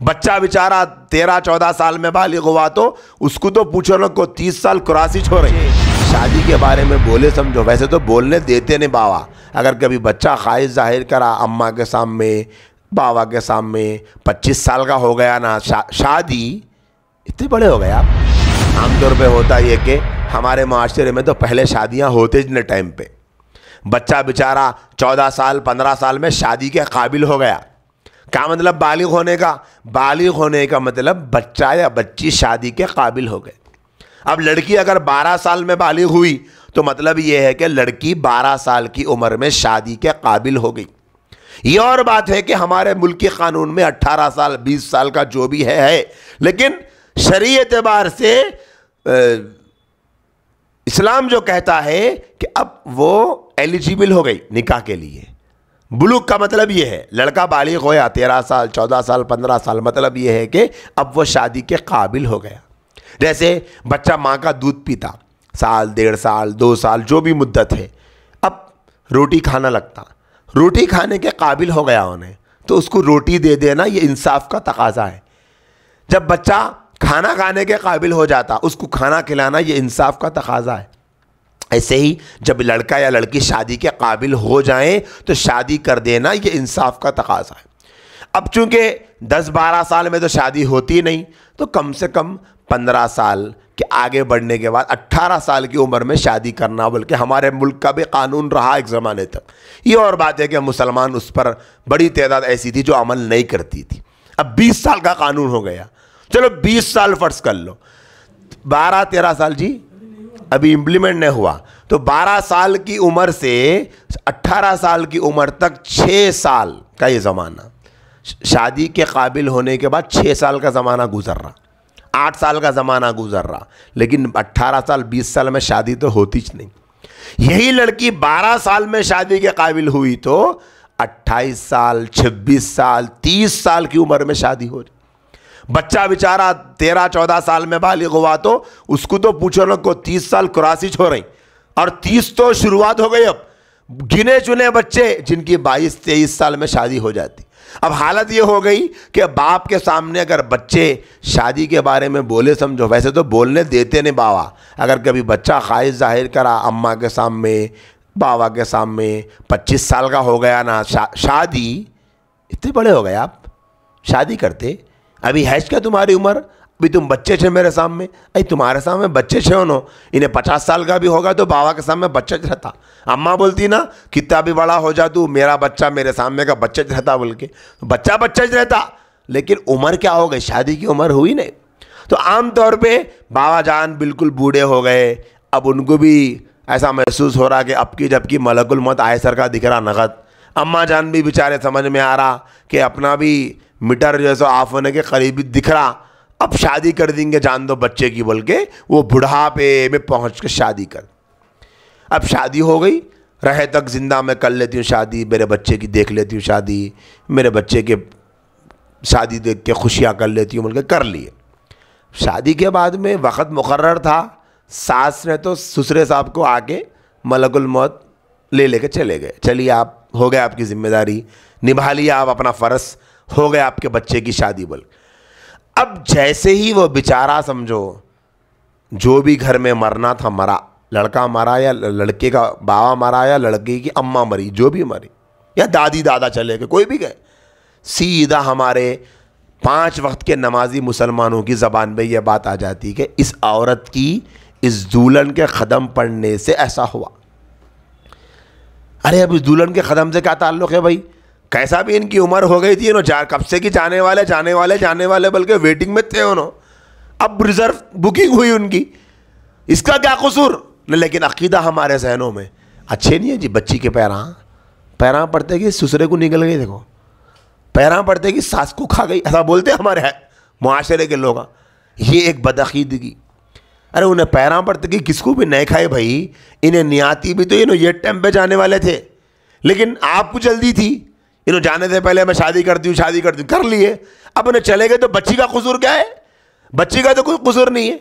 بچہ بیچارہ 13-14 سال میں بالغ ہوا تو اس کو تو پوچھو نا کو 30 سال کراسی چھو رہی. شادی کے بارے میں بولے سمجھو، ویسے تو بولنے دیتے نہیں بابا. اگر کبھی بچہ خواہش ظاہر کرا اماں کے سامنے بابا کے سامنے 25 سال کا ہو گیا نا، شادی اتنے بڑے ہو گئے آپ. عام طور پہ ہوتا یہ کہ ہمارے معاشرے میں تو پہلے شادیاں ہوتے جتنے ٹائم پہ بچہ بیچارہ 14 سال 15 سال میں شادی کے قابل ہو گیا. کیا مطلب بالغ ہونے کا؟ بالغ ہونے کا مطلب بچہ یا بچی شادی کے قابل ہو گئے. اب لڑکی اگر 12 سال میں بالغ ہوئی تو مطلب یہ ہے کہ لڑکی 12 سال کی عمر میں شادی کے قابل ہو گئی. یہ اور بات ہے کہ ہمارے ملکی قانون میں 18 سال 20 سال کا جو بھی ہے، لیکن شرعی اعتبار سے اسلام جو کہتا ہے کہ اب وہ ایلیجیبل ہو گئی نکاح کے لیے. بلوغ کا مطلب یہ ہے لڑکا بالغ ہویا 13 سال 14 سال 15 سال، مطلب یہ ہے کہ اب وہ شادی کے قابل ہو گیا. جیسے بچہ ماں کا دودھ پیتا 1 سال 1.5 سال 2 سال جو بھی مدت ہے، اب روٹی کھانا لگتا، روٹی کھانے کے قابل ہو گیا انہیں، تو اس کو روٹی دے دینا یہ انصاف کا تقاضا ہے. جب بچہ کھانا کھانے کے قابل ہو جاتا اس کو کھانا کھلانا یہ انصاف کا تقاضا ہے. ایسے ہی جب لڑکا یا لڑکی شادی کے قابل ہو جائیں تو شادی کر دینا یہ انصاف کا تقاضا ہے. اب چونکہ 10-12 سال میں تو شادی ہوتی نہیں، تو کم سے کم 15 سال کے آگے بڑھنے کے بعد 18 سال کی عمر میں شادی کرنا، بلکہ ہمارے ملک کا بھی قانون رہا ایک زمانے تک. یہ اور بات ہے کہ مسلمان اس پر بڑی تعداد ایسی تھی جو عمل نہیں کرتی تھی. اب 20 سال کا قانون ہو گیا، چلو 20 سال فرض کر لو، 12-13 سال جی ابھی امپلیمنٹ نہیں ہوا، تو 12 سال کی عمر سے 18 سال کی عمر تک 6 سال کا یہ زمانہ، شادی کے قابل ہونے کے بعد 6 سال کا زمانہ گزر رہا، 8 سال کا زمانہ گزر رہا، لیکن 18 سال 20 سال میں شادی تو ہوتی ہی نہیں. یہی لڑکی 12 سال میں شادی کے قابل ہوئی تو 28 سال 26 سال 30 سال کی عمر میں شادی ہو رہی. بچہ بیچارہ 13-14 سال میں بالغ ہوا تو اس کو تو پوچھو نا کو 30 سال کراسی چھو رہی، اور 30 تو شروعات ہو گئی. اب گنے چنے بچے جن کی 22-23 سال میں شادی ہو جاتی. اب حالت یہ ہو گئی کہ باپ کے سامنے اگر بچے شادی کے بارے میں بولے سمجھو، ویسے تو بولنے دیتے نہیں بابا. اگر کبھی بچہ خواہش ظاہر کرا اماں کے سامنے بابا کے سامنے 25 سال کا ہو گیا نا، شادی اتنے بڑے ہو گئے آپ شادی کرتے. ابھی ہے کیا تمہاری عمر؟ ابھی تم بچے چھے میرے سامنے. تمہارے سامنے بچے چھے انہوں، انہیں 50 سال کا بھی ہوگا تو بابا کے سامنے بچہ رہتا. اماں بولتی نا کتنا بھی بڑا ہو جا تو میرا بچہ میرے سامنے کا بچہ رہتا، بول کے بچہ بچہ رہتا. لیکن عمر کیا ہو گئی؟ شادی کی عمر ہوئی نہیں. تو عام طور پہ بابا جان بالکل بوڑھے ہو گئے. اب ان کو بھی ایسا محسوس ہو رہا کہ اب کی جب کی ملک الموت آئے سر کا دکھ رہا نغد. اماں جان بھی بیچارے سمجھ میں آ رہا کہ اپنا بھی میٹر جیسا آف ہونے کے قریب دکھ رہا، اب شادی کر دیں گے جان دو بچے کی، بول کے وہ بڑھاپے میں پہنچ کے شادی کر. اب شادی ہو گئی، رہے تک زندہ میں کر لیتی ہوں شادی، میرے بچے کی دیکھ لیتی ہوں شادی، میرے بچے کے شادی دیکھ کے خوشیاں کر لیتی ہوں، بول کے کر لیے. شادی کے بعد میں وقت مقرر تھا، ساس نے تو سسرے صاحب کو آ کے ملک الموت لے کے چلے گئے. چلیے آپ ہو گئے، آپ کی ذمہ داری نبھا لیا، آپ اپنا فرض ہو گیا، آپ کے بچے کی شادی. بول اب جیسے ہی وہ بیچارہ سمجھو جو بھی گھر میں مرنا تھا مرا، لڑکا مرا یا لڑکے کا بابا مرا یا لڑکی کی اماں مری، جو بھی مری یا دادی دادا چلے گئے، کوئی بھی گئے، سیدھا ہمارے 5 وقت کے نمازی مسلمانوں کی زبان پہ یہ بات آ جاتی کہ اس عورت کی اس دولہن کے قدم پڑنے سے ایسا ہوا. ارے اب اس دولہن کے قدم سے کیا تعلق ہے بھائی؟ کیسا بھی ان کی عمر ہو گئی تھی، کب سے کی جانے والے بلکہ ویٹنگ میں تھے انہوں، اب ریزرو بکنگ ہوئی ان کی، اس کا کیا قصور؟ لیکن عقیدہ ہمارے ذہنوں میں اچھے نہیں ہے جی. بچی کے پیراں پڑتے کہ سسرے کو نکل گئی، دیکھو پیراں پڑتے کہ ساس کو کھا گئی، ایسا بولتے ہمارے معاشرے کے لوگ. یہ ایک بدعقیدگی. ارے انہیں پیراں پڑتے کہ کس کو بھی نہیں کھائے بھائی، انہیں نیاتی بھی تو یہ ٹائم پہ جانے والے تھے، لیکن آپ کو جلدی تھی، انہوں جانے سے پہلے میں شادی کرتی ہوں کر لیے. اب انہیں چلے گئے تو بچی کا قصور کیا ہے؟ بچی کا تو کوئی قصور نہیں ہے.